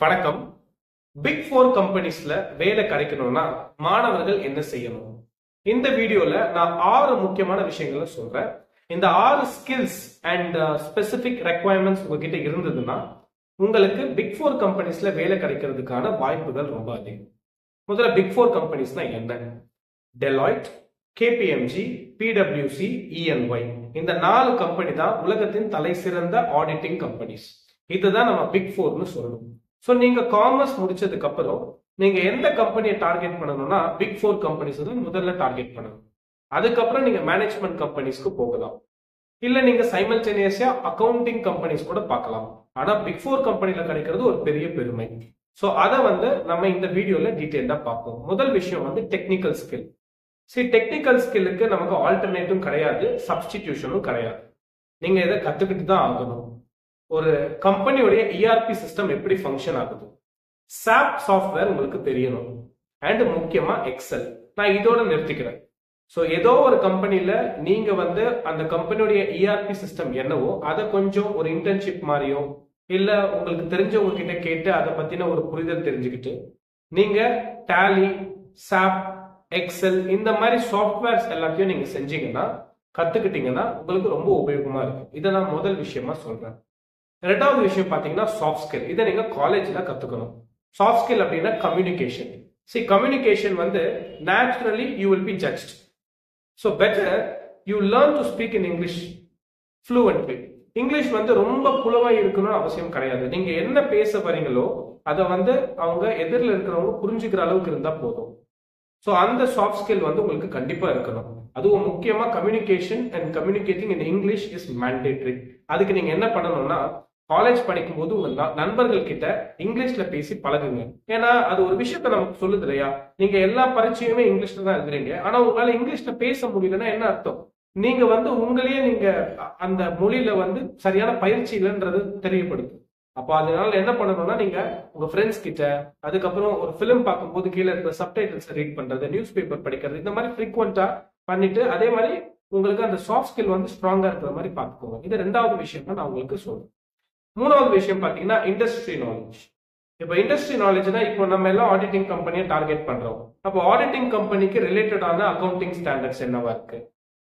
வணக்கம். Big four கம்பெனிஸ்ல வேலை கிடைக்கணும்னா மாணவர்கள் என்ன செய்யணும்? இந்த வீடியோல நான் 6 முக்கியமான விஷயங்களை சொல்றேன். இந்த 6 ஸ்கில்ஸ் அண்ட் ஸ்பெசிபிக் ரெக்வயர்மெண்ட்ஸ் உங்ககிட்ட இருந்ததுன்னா உங்களுக்கு பிக் ஃபோர் கம்பெனிஸ்ல வேலை கிடைக்கிறதுக்கான வாய்ப்புகள் ரொம்ப அதிகம். முதல்ல பிக் ஃபோர் கம்பெனிஸ்னா என்ன? டெலாய்ட், கேபிஎம்ஜி, பிடபிள்யூசி, இஎன்ஒய் இந்த 4 கம்பெனி தான் உலகத்தின் தலை சிறந்த ஆடிட்டிங் கம்பெனிஸ். இதுதான் நம்ம பிக் ஃபோர்னு சொல்லணும். ஸோ நீங்க காமர்ஸ் முடிச்சதுக்கு அப்புறம் நீங்க எந்த கம்பெனியை டார்கெட் பண்ணணும்னா பிக் ஃபோர் கம்பெனிஸ் தான் முதல்ல டார்கெட் பண்ணணும். அதுக்கப்புறம் நீங்க மேனேஜ்மெண்ட் கம்பெனிஸ்க்கு போகலாம், இல்ல நீங்க சைமல்டேனியஸா அக்கவுண்டிங் கம்பெனிஸ் கூட பார்க்கலாம். ஆனா பிக் ஃபோர் கம்பெனில கிடைக்கிறது ஒரு பெரிய பெருமை. ஸோ அதை நம்ம இந்த வீடியோல டீடைல்டா பார்ப்போம். முதல் விஷயம் டெக்னிக்கல் ஸ்கில். டெக்னிக்கல் ஸ்கில்லுக்கு நமக்கு ஆல்டர்னேட்டிவ் கிடையாது, சப்ஸ்டிடியூஷனும் கிடையாது. நீங்க இதை கத்துக்கிட்டு தான் ஆகணும். ஒரு கம்பெனியோடைய இஆர்பி சிஸ்டம் எப்படி ஃபங்க்ஷன் ஆகுது, சாப் சாஃப்ட்வேர் உங்களுக்கு தெரியணும், அண்ட் முக்கியமா எக்ஸல். நான் இதோட நிறுத்திக்கிறேன். ஸோ ஏதோ ஒரு கம்பெனில நீங்க அந்த கம்பெனியோடைய இஆர்பி சிஸ்டம் என்னவோ அதை கொஞ்சம் ஒரு இன்டர்ன்ஷிப் மாதிரியோ இல்ல உங்களுக்கு தெரிஞ்சவங்க கிட்ட கேட்டு அதை பத்தின ஒரு புரிதல் தெரிஞ்சுக்கிட்டு நீங்க டேலி, சாப், எக்ஸல் இந்த மாதிரி சாஃப்ட்வேர்ஸ் எல்லாத்தையும் நீங்க செஞ்சீங்கன்னா கத்துக்கிட்டீங்கன்னா உங்களுக்கு ரொம்ப உபயோகமா இருக்கும். இதை நான் முதல் விஷயமா சொல்றேன். ரெண்டாவது விஷயம் பாத்தீங்கன்னா சாஃப்ட் ஸ்கில். இதை நீங்க காலேஜ்ல கத்துக்கணும். சாஃப்ட் ஸ்கில் அப்படின்னா communication. Communication naturally you will be judged. So better you learn to speak in English ஃப்ளூவென்ட்லி. English ரொம்ப புலவா இருக்கணும்னு அவசியம் கிடையாது. நீங்க என்ன பேச வரீங்களோ அதை அவங்க எதிரில் இருக்கிறவங்க புரிஞ்சுக்கிற அளவுக்கு இருந்தா போதும். ஸோ அந்த சாஃப்ட் ஸ்கில் உங்களுக்கு கண்டிப்பா இருக்கணும். அதுவும் முக்கியமா communication and communicating in English is mandatory. அதுக்கு நீங்க என்ன பண்ணணும்னா காலேஜ் படிக்கும் போது உங்க நண்பர்கள் கிட்ட இங்கிலீஷ்ல பேசி பழகுங்க. ஏன்னா அது ஒரு விஷயத்த நமக்கு சொல்லுது இல்லையா, நீங்க எல்லா பரீட்சையுமே இங்கிலீஷ்ல தான் எழுதுறீங்க, ஆனா உங்களால இங்கிலீஷ்ல பேச முடியலன்னா என்ன அர்த்தம்? நீங்க உங்களையே நீங்க அந்த மொழியில சரியான பயிற்சி இல்லைன்றது தெரியப்படுது. அப்போ அதனால என்ன பண்ணணும்னா நீங்க உங்க ஃப்ரெண்ட்ஸ் கிட்ட, அதுக்கப்புறம் ஒரு பிலிம் பார்க்கும்போது கீழே இருக்கிற சப்டைட்டில்ஸ் ரீட் பண்றது, நியூஸ் பேப்பர் படிக்கிறது, இந்த மாதிரி ஃப்ரீக்வெண்டா பண்ணிட்டு அதே மாதிரி உங்களுக்கு அந்த சாஃப்ட் ஸ்கில் ஸ்ட்ராங்கா இருக்கிற மாதிரி பார்த்துக்கோங்க. இது ரெண்டாவது விஷயம் தான் நான் உங்களுக்கு சொல்றேன். மூணாவது விஷயம் பாத்தீங்கன்னா இண்டஸ்ட்ரி நாலேஜ். இப்போ இண்டஸ்ட்ரி நாலேஜ்னா இப்போ நம்ம எல்லாம் ஆடிட்டிங் கம்பெனியை டார்கெட் பண்றோம். அப்போ ஆடிட்டிங் கம்பெனிக்கு ரிலேட்டடான அக்கவுண்டிங் ஸ்டாண்டர்ட்ஸ் என்னவா இருக்கு,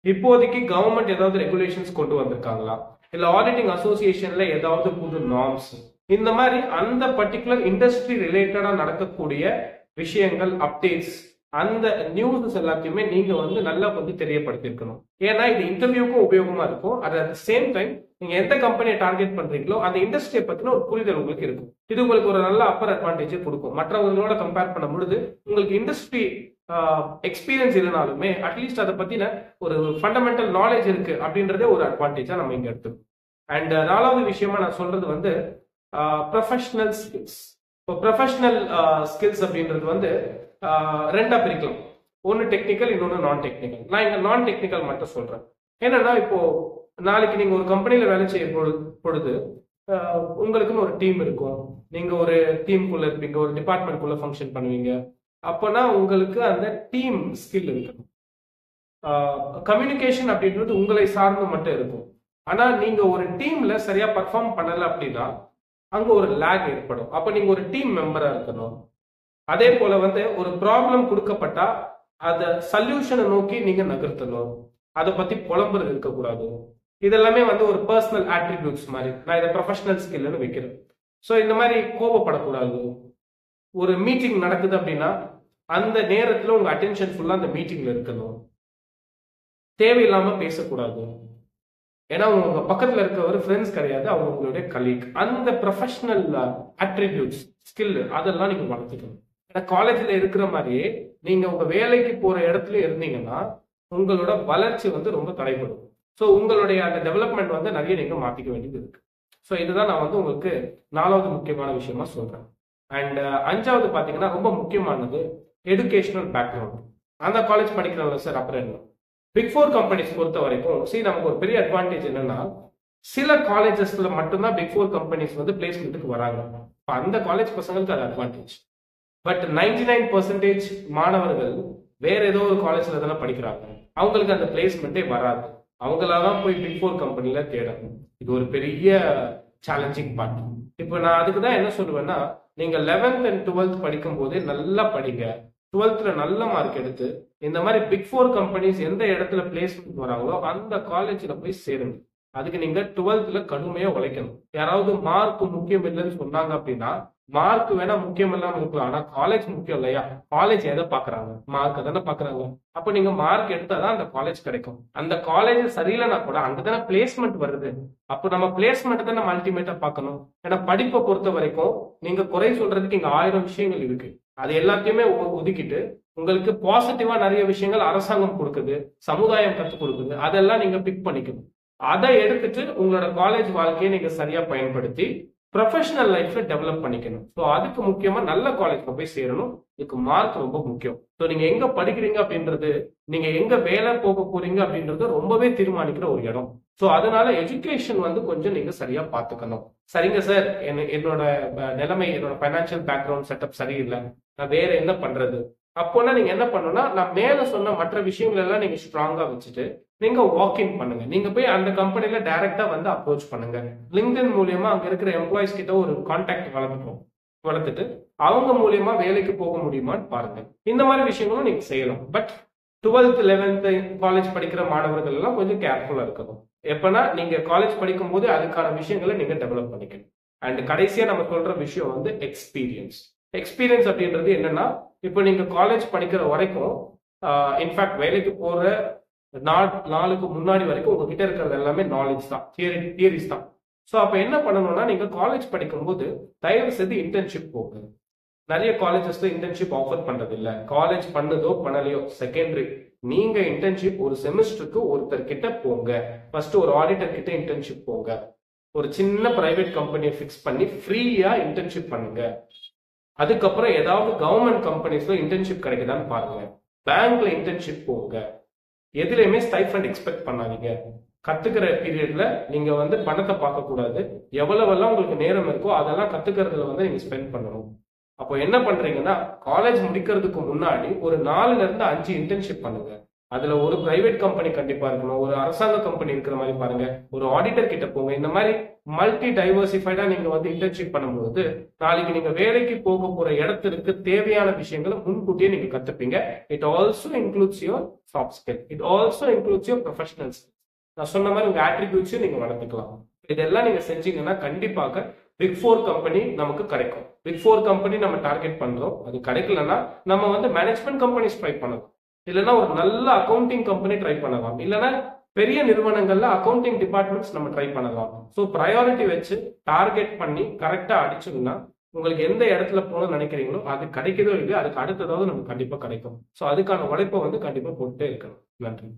இப்போதைக்கு கவர்மெண்ட் ஏதாவது ரெகுலேஷன்ஸ் கொண்டு வந்திருக்காங்களா, இல்ல ஆடிட்டிங் அசோசியேஷன்ல ஏதாவது புது நார்ம்ஸ், இந்த மாதிரி அந்த பர்டிகுலர் இண்டஸ்ட்ரி ரிலேட்டடா நடக்கக்கூடிய விஷயங்கள், அப்டேட்ஸ், அந்த நியூஸ் எல்லாத்தையுமே நீங்க நல்லா தெரியப்படுத்திருக்கணும். ஏன்னா இது இன்டர்வியூக்கும் உபயோகமா இருக்கும். அட் த சேம் டைம் நீங்க எந்த கம்பெனியை டார்கெட் பண்றீங்களோ அந்த இண்டஸ்ட்ரியை பத்தின ஒரு புரிதல் உங்களுக்கு இருக்கும். இது உங்களுக்கு ஒரு நல்ல அப்பர் அட்வான்டேஜ் கொடுக்கும். மற்றவர்களோட கம்பேர் பண்ண பொழுது உங்களுக்கு இண்டஸ்ட்ரி எக்ஸ்பீரியன்ஸ் இல்லைனாலுமே அட்லீஸ்ட் அதை பத்தின ஒரு ஃபண்டமெண்டல் நாலேஜ் இருக்கு அப்படின்றதே ஒரு அட்வான்டேஜா நம்ம இங்க எடுத்துக்கணும். அண்ட் நாலாவது விஷயமா நான் சொல்றது ப்ரொஃபஷனல் ஸ்கில்ஸ். இப்போ ப்ரொஃபஷனல் ஸ்கில்ஸ் அப்படின்றது ரெண்டா பிரிக்கலாம். ஒன்னு டெக்னிக்கல், இன்னொன்னு நான் டெக்னிக்கல். நான் இங்க நான் டெக்னிக்கல் மட்டும் சொல்றேன். என்னன்னா இப்போ நாளைக்கு நீங்க ஒரு கம்பெனில வேலை செய்ய பொழுது உங்களுக்குன்னு ஒரு டீம் இருக்கும். நீங்க ஒரு டீமுக்குள்ள இருப்பீங்க, ஒரு டிபார்ட்மெண்ட்குள்ள ஃபங்க்ஷன் பண்ணுவீங்க. அப்போனா உங்களுக்கு அந்த டீம் ஸ்கில் இருக்கணும். கம்யூனிகேஷன் அப்படின்றது உங்களை சார்ந்து மட்டும் இருக்கும். ஆனா நீங்க ஒரு டீம்ல சரியா பர்ஃபார்ம் பண்ணல அப்படின்னா அங்க ஒரு லேக் ஏற்படும். அப்ப நீங்க ஒரு டீம் மெம்பரா இருக்கணும். அதே போல ஒரு ப்ராப்ளம் கொடுக்கப்பட்டா அத சொல்யூஷனை நோக்கி நீங்க நகர்த்தணும். அதை பத்தி புலம்புறது இருக்கக்கூடாது. இதெல்லாமே ஒரு பர்சனல் ஆட்ரிபியூட்ஸ் மாதிரி நான் இதை ப்ரொஃபஷனல் ஸ்கில்னு வைக்கிறேன். ஸோ இந்த மாதிரி கோபப்படக்கூடாது. ஒரு மீட்டிங் நடக்குது அப்படின்னா அந்த நேரத்துல உங்க அட்டென்ஷன் ஃபுல்லா அந்த மீட்டிங்ல இருக்கணும். தேவையில்லாம பேசக்கூடாது. ஏன்னா உங்க பக்கத்துல இருக்கவர் ஃப்ரெண்ட்ஸ் கிடையாது, அவங்க உங்களுடைய கலீக். அந்த ப்ரொஃபஷனல் அட்ரிபியூட்ஸ், ஸ்கில் அதெல்லாம் நீங்க வளர்த்துக்கணும். ஏன்னா காலேஜ்ல இருக்கிற மாதிரியே நீங்க உங்க வேலைக்கு போற இடத்துல இருந்தீங்கன்னா உங்களோட வளர்ச்சி ரொம்ப தடைப்படும். ஸோ உங்களுடைய அந்த டெவலப்மெண்ட் நிறைய நீங்க மாத்திக்க வேண்டியது இருக்கு. ஸோ இதுதான் நான் உங்களுக்கு நாலாவது முக்கியமான விஷயமா சொல்றேன். அண்ட் அஞ்சாவது பாத்தீங்கன்னா ரொம்ப முக்கியமானது எடுகேஷனல் பேக்ரவுண்ட். அந்த காலேஜ் படிக்கிறவங்க சார் அப்புறம் என்ன, பிக் ஃபோர் கம்பெனிஸ் பொறுத்த வரைக்கும் நமக்கு ஒரு பெரிய அட்வான்டேஜ் என்னன்னா சில காலேஜஸ்ல மட்டும்தான் பிக் ஃபோர் கம்பெனிஸ் பிளேஸ்மெண்ட்டுக்கு வராங்க. அந்த காலேஜ் பசங்களுக்கு அது அட்வான்டேஜ். பட் 99% மாணவர்கள் வேற ஏதோ ஒரு காலேஜ்ல தானே படிக்கிறாங்க, அவங்களுக்கு அந்த பிளேஸ்மெண்ட்டே வராது. அவங்களாதான் போய் பிக் ஃபோர் கம்பெனில தேடணும். இது ஒரு பெரிய சேலஞ்சிங் பார்ட். இப்போ நான் அதுக்கு தான் என்ன சொல்லுவேன்னா, நீங்க 11th and 12th படிக்கும் போதே நல்லா படிங்க. 12th நல்ல மார்க் எடுத்து இந்த மாதிரி பிக் 4 கம்பெனிஸ் எந்த இடத்துல பிளேஸ்மெண்ட் வராங்களோ அந்த காலேஜ்ல போய் சேருங்க. அதுக்கு நீங்க 12th கடுமையா உழைக்கணும். யாராவது மார்க் முக்கியம் இல்லைன்னு சொன்னாங்க அப்படின்னா, மார்க் வேணா முக்கியம் இல்லாம இருக்கலாம், ஆனா காலேஜ் முக்கியம் இல்லையா? காலேஜ் எதை பாக்குறாங்க? மார்க் தானே பாக்குறாங்க. அப்ப நீங்க மார்க் எடுத்தாதான் அந்த காலேஜ் கிடைக்கும். அந்த காலேஜ் சரியில்லைன்னா கூட அங்கதானே பிளேஸ்மெண்ட் வருது. அப்போ நம்ம பிளேஸ்மெண்ட் தான் நம்ம அல்டிமேட்டா பார்க்கணும். ஏன்னா படிப்பை பொறுத்த வரைக்கும் நீங்க குறை சொல்றதுக்கு இங்க 1000 விஷயங்கள் இருக்கு. அது எல்லாத்தையுமே ஒதுக்கிட்டு உங்களுக்கு பாசிட்டிவா நிறைய விஷயங்கள் அரசாங்கம் கொடுக்குது, சமுதாயம் கற்றுக் கொடுக்குது, அதெல்லாம் நீங்க பிக் பண்ணிக்கணும். அதை எடுத்துட்டு உங்களோட காலேஜ் வாழ்க்கையை நீங்க சரியா பயன்படுத்தி ப்ரொஃபஷனல் லைஃப்ல டெவலப் பண்ணிக்கணும். ஸோ அதுக்கு முக்கியமா நல்ல காலேஜ்ல போய் சேரணும். இதுக்கு மார்க் ரொம்ப முக்கியம். ஸோ நீங்க எங்க படிக்கிறீங்க அப்படின்றது, நீங்க எங்க வேலை போக போறீங்க அப்படின்றது ரொம்பவே தீர்மானிக்கிற ஒரு இடம். ஸோ அதனால எஜுகேஷன் கொஞ்சம் நீங்க சரியா பாத்துக்கணும். சரிங்க சார், என்னோட நிலைமை, என்னோட பைனான்சியல் பேக்ரவுண்ட் செட்டப் சரியில்லை, நான் வேற என்ன பண்றது? அப்போனா நீங்க என்ன பண்ணணும்னா, நான் மேல சொன்ன மற்ற விஷயங்கள் எல்லாம் நீங்க ஸ்ட்ராங்கா வச்சுட்டு நீங்க வாக்கிங் பண்ணுங்க. நீங்க போய் அந்த கம்பெனில டைரக்டா அப்ரோச் பண்ணுங்க. லிங்க்டின் மூலியமா அங்க இருக்கிற எம்ப்ளாயிஸ் கிட்ட ஒரு கான்டாக்ட் வளர்த்துட்டு அவங்க மூலியமா வேலைக்கு போக முடியுமான்னு பாருங்க. இந்த மாதிரி விஷயங்களும் நீங்க செய்யலாம். பட் 12th 11th காலேஜ் படிக்கிற மாணவர்கள் எல்லாம் கொஞ்சம் கேர்ஃபுல்லா இருக்கணும். எப்பனா நீங்க காலேஜ் படிக்கும் போது அதுக்கான விஷயங்களை நீங்க டெவலப் பண்ணிக்கணும். அண்ட் கடைசியா நம்ம சொல்ற விஷயம் எக்ஸ்பீரியன்ஸ். எக்ஸ்பீரியன்ஸ் அப்படின்றது என்னன்னா, இப்போ நீங்க காலேஜ் படிக்கிற வரைக்கும், இன்ஃபேக்ட் வேலைக்கு போற நாளுக்கு முன்னாடி வரைக்கும் உங்ககிட்ட இருக்கிறது எல்லாமே நாலேஜ் தான், தியரிஸ் தான். ஸோ அப்போ என்ன பண்ணணும்னா, நீங்க காலேஜ் படிக்கும்போது தயவு செய்து இன்டர்ன்ஷிப் போகுது. நிறைய காலேஜஸ்ல இன்டர்ன்ஷிப் ஆஃபர் பண்றது இல்ல. காலேஜ் பண்ணதோ பண்ணலையோ செகண்டரி. நீங்க இன்டர்ன்ஷிப் ஒரு செமஸ்டருக்கு ஒருத்தர் கிட்ட போங்க. ஃபர்ஸ்ட் ஒரு ஆடிட்டர் கிட்ட இன்டர்ன்ஷிப் போங்க. ஒரு சின்ன பிரைவேட் கம்பெனியை ஃபிக்ஸ் பண்ணி ஃப்ரீயா இன்டர்ன்ஷிப் பண்ணுங்க. அதுக்கப்புறம் ஏதாவது கவர்மெண்ட் கம்பெனிஸ்ல இன்டர்ன்ஷிப் கிடைக்குதான்னு பாருங்க. பேங்க்ல இன்டர்ன்ஷிப் போங்க. எதுலையுமே ஸ்டைஃபண்ட் எக்ஸ்பெக்ட் பண்ணாதீங்க. கத்துக்கிற பீரியட்ல நீங்க பணத்தை பார்க்க கூடாது. எவ்வளவெல்லாம் உங்களுக்கு நேரம் இருக்கோ அதெல்லாம் கத்துக்கிறதுல நீங்க ஸ்பெண்ட் பண்ணணும். அப்போ என்ன பண்றீங்கன்னா, காலேஜ் முடிக்கிறதுக்கு முன்னாடி ஒரு 4ல இருந்து 5 இன்டர்ன்ஷிப் பண்ணுங்க. அதுல ஒரு பிரைவேட் கம்பெனி கண்டிப்பா இருக்கணும், ஒரு அரசாங்க கம்பெனி இருக்கிற மாதிரி பாருங்க, ஒரு ஆடிட்டர் கிட்ட போங்க. இந்த மாதிரி மல்டி டைவர்சிஃபைடா நீங்க இன்டர்ன்ஷிப் பண்ணும்போது நாளைக்கு நீங்க வேலைக்கு போக போற இடத்திற்கு தேவையான விஷயங்களை முன்கூட்டியே நீங்க கத்துப்பீங்க. It also includes your soft skill, it also includes your professional skill. நான் சொன்ன மாதிரி உங்க ஆட்ரிபியூட்ஸையும் நீங்க வளர்த்துக்கலாம். இதெல்லாம் நீங்க செஞ்சீங்கன்னா கண்டிப்பாக பிக் 4 கம்பெனி நமக்கு கிடைக்கும். பிக் 4 கம்பெனி நம்ம டார்கெட் பண்றோம். அது கிடைக்கலன்னா நம்ம மேனேஜ்மெண்ட் கம்பெனிஸ் ட்ரை பண்ணலாம், இல்லைன்னா ஒரு நல்ல அக்கௌண்டிங் கம்பெனி ட்ரை பண்ணலாம், இல்லைன்னா பெரிய நிறுவனங்கள்ல அக்கௌண்டிங் டிபார்ட்மெண்ட்ஸ் நம்ம ட்ரை பண்ணலாம். ஸோ ப்ரையாரிட்டி வச்சு டார்கெட் பண்ணி கரெக்டா அடிச்சோம்னா உங்களுக்கு எந்த இடத்துல போகணும்னு நினைக்கிறீங்களோ அது கிடைக்குதோ இல்லையோ அதுக்கு அடுத்ததாவது நமக்கு கண்டிப்பா கிடைக்கும். ஸோ அதுக்கான உழைப்பை கண்டிப்பா போட்டுட்டே இருக்கணும். நன்றி.